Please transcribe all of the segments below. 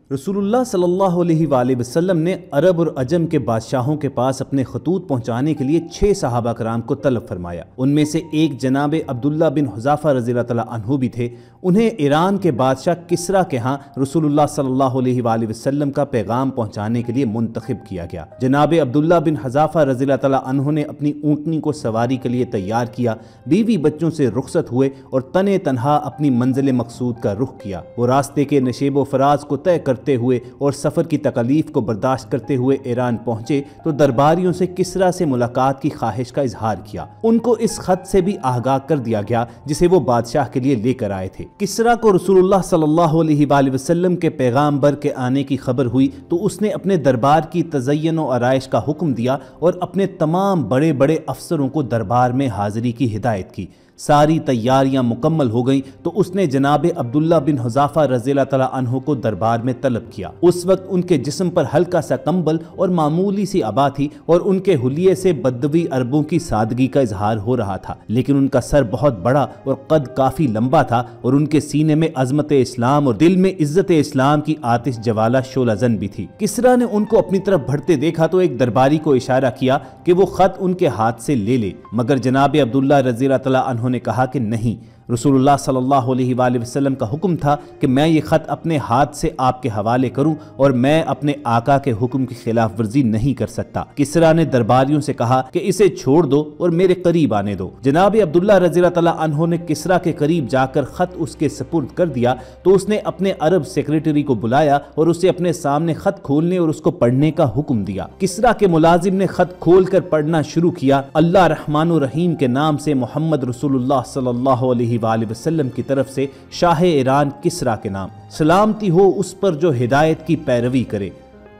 رسول اللہ صلی اللہ علیہ وآلہ وسلم نے عرب اور عجم کے بادشاہوں کے پاس اپنے خطوط پہنچانے کے لیے 6 صحابہ کرام کو طلب فرمایا۔ ان میں سے ایک جناب عبداللہ بن حذافہ رضی اللہ تعالیٰ عنہ بھی تھے۔ انہیں ایران کے بادشاہ کسریٰ کے ہاں رسول اللہ صلی اللہ علیہ وآلہ وسلم کا پیغام پہنچانے کے لیے منتخب کیا گیا۔ جناب عبداللہ بن حذافہ رضی اللہ تعالیٰ عنہ نے اپنی اونٹنی کو سواری کے لیے تیار کیا، بیوی بچوں سے رخصت ہوئے اور تنے تنہا اپنی منزل مقصود کا رخ کیا۔ وہ راستے کے نشیب و فراز کو طے کرتے ہوئے اور سفر کی تکالیف کو برداشت کرتے ہوئے ایران پہنچے تو درباریوں سے کسریٰ سے ملاقات کی خواہش کا اظہار کیا۔ ان کو اس خط سے بھی آگاہ کر دیا گیا جسے وہ بادشاہ کے لیے لے کر آئے تھے۔ کسریٰ کو رسول اللہ صلی اللہ علیہ وآلہ وسلم کے پیغام بر کے آنے کی خبر ہوئی تو اس نے اپنے دربار کی تزین و آرائش کا حکم دیا اور اپنے تمام بڑے بڑے افسروں کو دربار میں حاضری کی ہدایت کی۔ ساری تیاریاں مکمل ہو گئیں تو اس نے جناب عبداللہ بن حذافہ رضی اللہ تعالیٰ عنہ کو دربار میں طلب کیا۔ اس وقت ان کے جسم پر ہلکا سا کمبل اور معمولی سی عبا تھی اور ان کے حلیے سے بدوی عربوں کی سادگی کا اظہار ہو رہا تھا، لیکن ان کا سر بہت بڑا اور قد کافی لمبا تھا اور ان کے سینے میں عظمت اسلام اور دل میں عزت اسلام کی آتش جوالہ شعلہ زن بھی تھی۔ کسریٰ نے ان کو اپنی طرف بڑھتے دیکھا تو ایک درباری کو اشارہ کیا کہ وہ خط ان کے ہاتھ سے لے لے، مگر جناب عبداللہ رضی اللہ تعالیٰ عنہ نے کہا کہ نہیں، رسول اللہ صلی اللہ علیہ وآلہ وسلم کا حکم تھا کہ میں یہ خط اپنے ہاتھ سے آپ کے حوالے کروں اور میں اپنے آقا کے حکم کی خلاف ورزی نہیں کر سکتا۔ کسریٰ نے درباریوں سے کہا کہ اسے چھوڑ دو اور میرے قریب آنے دو۔ جناب عبداللہ رضی اللہ تعالیٰ عنہ نے کسریٰ کے قریب جا کر خط اس کے سپرد کر دیا تو اس نے اپنے عرب سیکریٹری کو بلایا اور اسے اپنے سامنے خط کھولنے اور اس کو پڑھنے کا حکم دیا۔ کسریٰ کے ملازم نے خط کھول کر پڑھنا شروع کیا۔ اللہ رحمان الرحیم کے نام سے محمد رسول اللہ صلی اللہ علیہ وآلہ وسلم کی طرف سے شاہ ایران کسریٰ کے نام، سلامتی ہو اس پر جو ہدایت کی پیروی کرے۔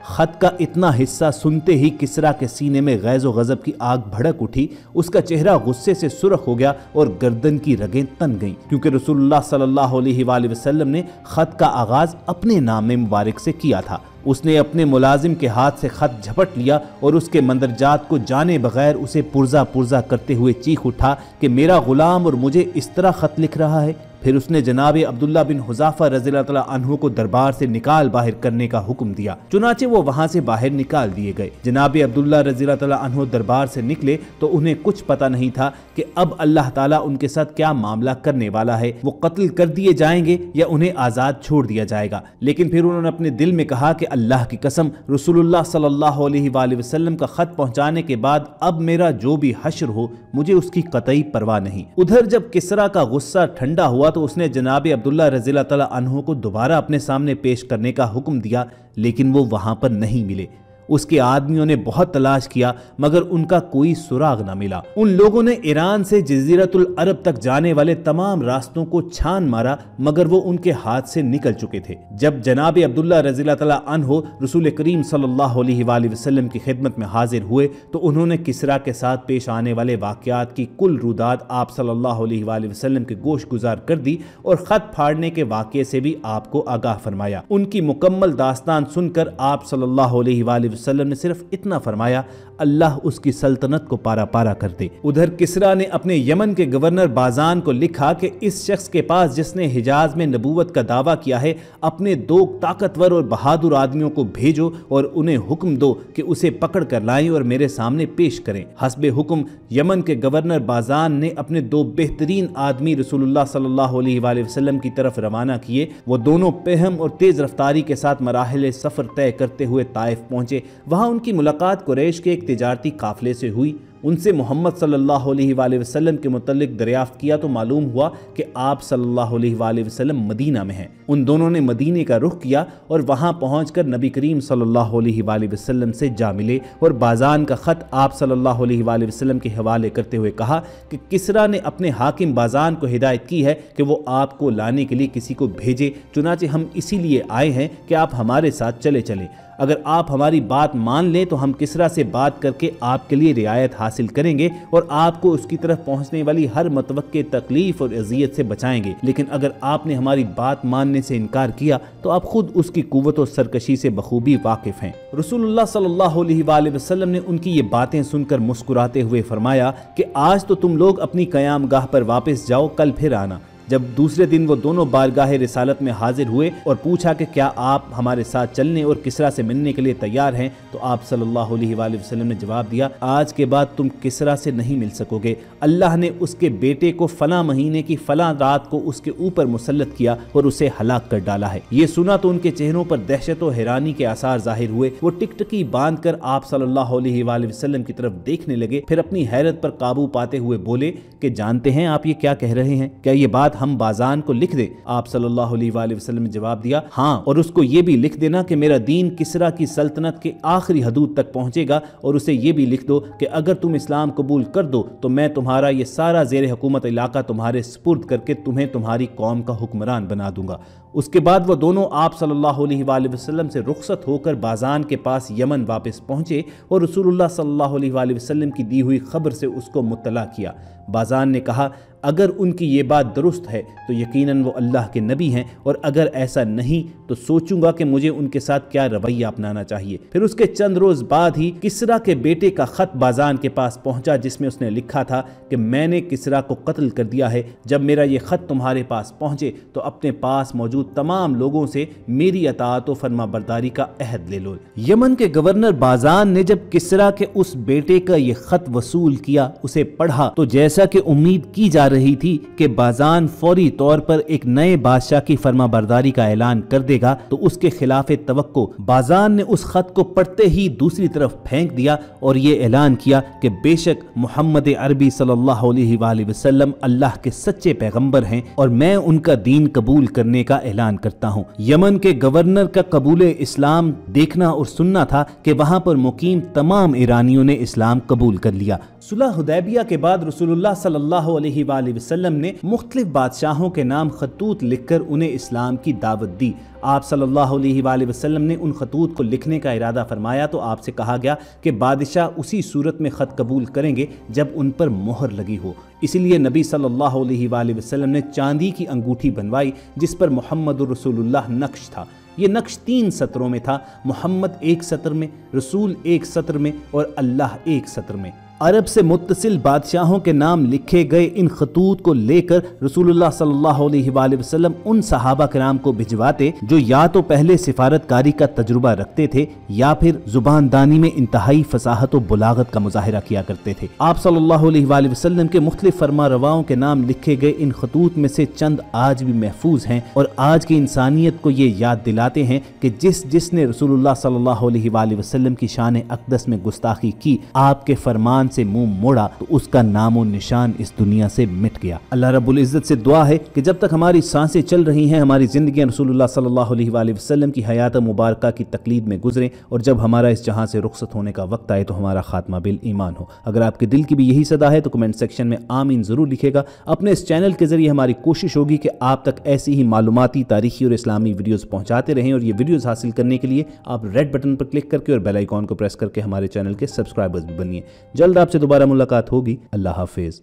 خط کا اتنا حصہ سنتے ہی کسریٰ کے سینے میں غیظ و غضب کی آگ بھڑک اٹھی، اس کا چہرہ غصے سے سرخ ہو گیا اور گردن کی رگیں تن گئیں، کیونکہ رسول اللہ صلی اللہ علیہ وآلہ وسلم نے خط کا آغاز اپنے نام مبارک سے کیا تھا۔ اس نے اپنے ملازم کے ہاتھ سے خط جھپٹ لیا اور اس کے مندرجات کو جانے بغیر اسے پرزا پرزا کرتے ہوئے چیخ اٹھا کہ میرا غلام اور مجھے اس طرح خط لکھ رہا ہے۔ پھر اس نے جناب عبداللہ بن حذافہ رضی اللہ تعالیٰ عنہ کو دربار سے نکال باہر کرنے کا حکم دیا، چنانچہ وہ وہاں سے باہر نکال دیے گئے۔ جناب عبداللہ رضی اللہ تعالیٰ عنہ دربار سے نکلے تو انہیں کچھ پتہ نہیں تھا کہ اب اللہ تعالیٰ ان کے ساتھ کیا معاملہ کرنے والا ہے، وہ قتل کر دیے جائیں گے یا انہیں آزاد چھوڑ دیا جائے گا۔ لیکن پھر انہوں نے اپنے دل میں کہا کہ اللہ کی قسم، رسول اللہ صلی اللہ علیہ وآلہ وسلم کا خط پہنچانے کے بعد اب میرا جو بھی حشر ہو مجھے اس کی قطعی پرواہ نہیں۔ ادھر جب کسریٰ کا غصہ ٹھنڈا ہوا تو اس نے جناب عبداللہ رضی اللہ تعالیٰ عنہ کو دوبارہ اپنے سامنے پیش کرنے کا حکم دیا، لیکن وہ وہاں پر نہیں ملے۔ اس کے آدمیوں نے بہت تلاش کیا مگر ان کا کوئی سراغ نہ ملا۔ ان لوگوں نے ایران سے جزیرۃ العرب تک جانے والے تمام راستوں کو چھان مارا مگر وہ ان کے ہاتھ سے نکل چکے تھے۔ جب جناب عبداللہ رضی اللہ تعالیٰ عنہ رسول کریم صلی اللہ علیہ وآلہ وسلم کی خدمت میں حاضر ہوئے تو انہوں نے کسریٰ کے ساتھ پیش آنے والے واقعات کی کل رودات آپ صلی اللہ علیہ وآلہ وسلم کے گوش گزار کر دی اور خط پھاڑنے کے واقعے سے بھی آپ کو آگاہ فرمایا۔ ان کی مکمل داستان سن کر آپ صلی اللہ علیہ وآلہ وسلم نے صرف اتنا فرمایا، اللہ اس کی سلطنت کو پارا پارا کر دے۔ ادھر کسریٰ نے اپنے یمن کے گورنر بازان کو لکھا کہ اس شخص کے پاس جس نے حجاز میں نبوت کا دعویٰ کیا ہے اپنے 2 طاقتور اور بہادر آدمیوں کو بھیجو اور انہیں حکم دو کہ اسے پکڑ کر لائیں اور میرے سامنے پیش کریں۔ حسب حکم یمن کے گورنر بازان نے اپنے 2 بہترین آدمی رسول اللہ صلی اللہ علیہ وآلہ وسلم کی طرف روانہ کیے۔ وہ دونوں پہم اور تیز رفتاری کے ساتھ مراحل سفر طے کرتے ہوئے طائف پہنچے۔ وہاں ان کی ملاقات قریش کے ایک تجارتی قافلے سے ہوئی۔ ان سے محمد صلی اللہ علیہ وآلہ وسلم کے متعلق دریافت کیا تو معلوم ہوا کہ آپ صلی اللہ علیہ وآلہ وسلم مدینہ میں ہیں۔ ان دونوں نے مدینے کا رخ کیا اور وہاں پہنچ کر نبی کریم صلی اللہ علیہ وآلہ وسلم سے جا ملے اور بازان کا خط آپ صلی اللہ علیہ وآلہ وسلم کے حوالے کرتے ہوئے کہا کہ کسریٰ نے اپنے حاکم بازان کو ہدایت کی ہے کہ وہ آپ کو لانے کے لیے کسی کو بھیجے، چنانچہ ہم اسی لیے آئے ہیں کہ آپ ہمارے ساتھ چلے چلیں۔ اگر آپ ہماری بات مان لیں تو ہم کسریٰ سے بات کر کے آپ کے لیے رعایت حاصل کریں گے اور آپ کو اس کی طرف پہنچنے والی ہر متوقع تکلیف اور اذیت سے بچائیں گے، لیکن اگر آپ نے ہماری بات ماننے سے انکار کیا تو آپ خود اس کی قوت و سرکشی سے بخوبی واقف ہیں۔ رسول اللہ صلی اللہ علیہ وآلہ وسلم نے ان کی یہ باتیں سن کر مسکراتے ہوئے فرمایا کہ آج تو تم لوگ اپنی قیام گاہ پر واپس جاؤ، کل پھر آنا۔ جب دوسرے دن وہ دونوں بارگاہ رسالت میں حاضر ہوئے اور پوچھا کہ کیا آپ ہمارے ساتھ چلنے اور کسریٰ سے ملنے کے لیے تیار ہیں، تو آپ صلی اللہ علیہ وآلہ وسلم نے جواب دیا، آج کے بعد تم کسریٰ سے نہیں مل سکو گے، اللہ نے اس کے بیٹے کو فلاں مہینے کی فلاں رات کو اس کے اوپر مسلط کیا اور اسے ہلاک کر ڈالا ہے۔ یہ سنا تو ان کے چہروں پر دہشت و حیرانی کے آثار ظاہر ہوئے۔ وہ ٹکٹکی باندھ کر آپ صلی اللہ علیہ وآلہ وسلم کی طرف دیکھنے لگے، پھر اپنی حیرت پر قابو پاتے ہوئے بولے کہ جانتے ہیں آپ یہ کیا کہہ رہے ہیں؟ کیا یہ بات ہم بازان کو لکھ دیں؟ آپ صلی اللہ علیہ وآلہ وسلم نے جواب دیا، ہاں، اور اس کو یہ بھی لکھ دینا کہ میرا دین کسریٰ کی سلطنت کے آخری حدود تک پہنچے گا، اور اسے یہ بھی لکھ دو کہ اگر تم اسلام قبول کر دو تو میں تمہارا یہ سارا زیر حکومت علاقہ تمہارے سپرد کر کے تمہیں تمہاری قوم کا حکمران بنا دوں گا۔ اس کے بعد وہ دونوں آپ صلی اللہ علیہ وآلہ وسلم سے رخصت ہو کر بازان کے پاس یمن واپس پہنچے اور رسول اللہ صلی اللہ علیہ وآلہ وسلم کی دی ہوئی خبر سے اس کو مطلع کیا۔ بازان نے کہا، اگر ان کی یہ بات درست ہے تو یقیناً وہ اللہ کے نبی ہیں، اور اگر ایسا نہیں تو سوچوں گا کہ مجھے ان کے ساتھ کیا رویہ اپنانا چاہیے۔ پھر اس کے چند روز بعد ہی کسریٰ کے بیٹے کا خط بازان کے پاس پہنچا، جس میں اس نے لکھا تھا کہ میں نے کسریٰ کو قتل کر دیا ہے، جب میرا یہ خط تمہارے پاس پہنچے تو اپنے پاس موجود تمام لوگوں سے میری اطاعت و فرما برداری کا عہد لے لو۔ یمن کے گورنر بازان نے جب کسریٰ کے اس بیٹے کا یہ خط وصول کیا، اسے پڑھا، تو جیسا کہ امید کی جا رہی تھی کہ بازان فوری طور پر ایک نئے بادشاہ کی فرما برداری کا اعلان کر دے گا، تو اس کے خلاف توقع بازان نے اس خط کو پڑھتے ہی دوسری طرف پھینک دیا اور یہ اعلان کیا کہ بے شک محمد عربی صلی اللہ علیہ وآلہ وسلم اللہ کے سچے پیغمبر ہیں اور میں ان کا دین قبول کرنے کا اعلان کرتا ہوں۔ یمن کے گورنر کا قبول اسلام دیکھنا اور سننا تھا کہ وہاں پر مقیم تمام ایرانیوں نے اسلام قبول کر لیا۔ صلح حدیبیہ کے بعد رسول اللہ صلی اللہ علیہ وآلہ وسلم نے مختلف بادشاہوں کے نام خطوط لکھ کر انہیں اسلام کی دعوت دی۔ آپ صلی اللہ علیہ وآلہ وسلم نے ان خطوط کو لکھنے کا ارادہ فرمایا تو آپ سے کہا گیا کہ بادشاہ اسی صورت میں خط قبول کریں گے جب ان پر مہر لگی ہو۔ اسی لیے نبی صلی اللہ علیہ وآلہ وسلم نے چاندی کی انگوٹھی بنوائی جس پر محمد الرسول اللہ نقش تھا۔ یہ نقش 3 سطروں میں تھا، محمد ایک سطر میں، رسول ایک سطر میں اور اللہ ایک سطر میں۔ عرب سے متصل بادشاہوں کے نام لکھے گئے ان خطوط کو لے کر رسول اللہ صلی اللہ علیہ وآلہ وسلم ان صحابہ کرام کو بھجواتے جو یا تو پہلے سفارت کاری کا تجربہ رکھتے تھے یا پھر زبان دانی میں انتہائی فصاحت و بلاغت کا مظاہرہ کیا کرتے تھے۔ آپ صلی اللہ علیہ وآلہ وسلم کے مختلف فرما رواؤں کے نام لکھے گئے ان خطوط میں سے چند آج بھی محفوظ ہیں اور آج کی انسانیت کو یہ یاد دلاتے ہیں کہ جس نے رسول اللہ صلی اللہ علیہ وآلہ وسلم کی شان اقدس میں گستاخی کی، آپ کے فرمان سے منہ موڑا، تو اس کا نام و نشان اس دنیا سے مٹ گیا۔ اللہ رب العزت سے دعا ہے کہ جب تک ہماری سانسیں چل رہی ہیں، ہماری زندگیاں رسول اللہ صلی اللہ علیہ وآلہ وسلم کی حیات مبارکہ کی تقلید میں گزریں، اور جب ہمارا اس جہاں سے رخصت ہونے کا وقت آئے تو ہمارا خاتمہ بالایمان ہو۔ اگر آپ کے دل کی بھی یہی صدا ہے تو کمنٹ سیکشن میں آمین ضرور لکھے گا۔ اپنے اس چینل کے ذریعے ہماری کوشش ہوگی کہ آپ تک ایسی ہی معلوماتی، تاریخی اور اسلامی ویڈیوز پہنچاتے رہیں، اور یہ ویڈیوز حاصل کرنے کے لیے آپ ریڈ بٹن پر کلک کر کے اور بیل آئیکن کو پریس کر کے ہمارے چینل کے سبسکرائبرز بھی بنیے۔ جلد آپ سے دوبارہ ملاقات ہوگی۔ اللہ حافظ۔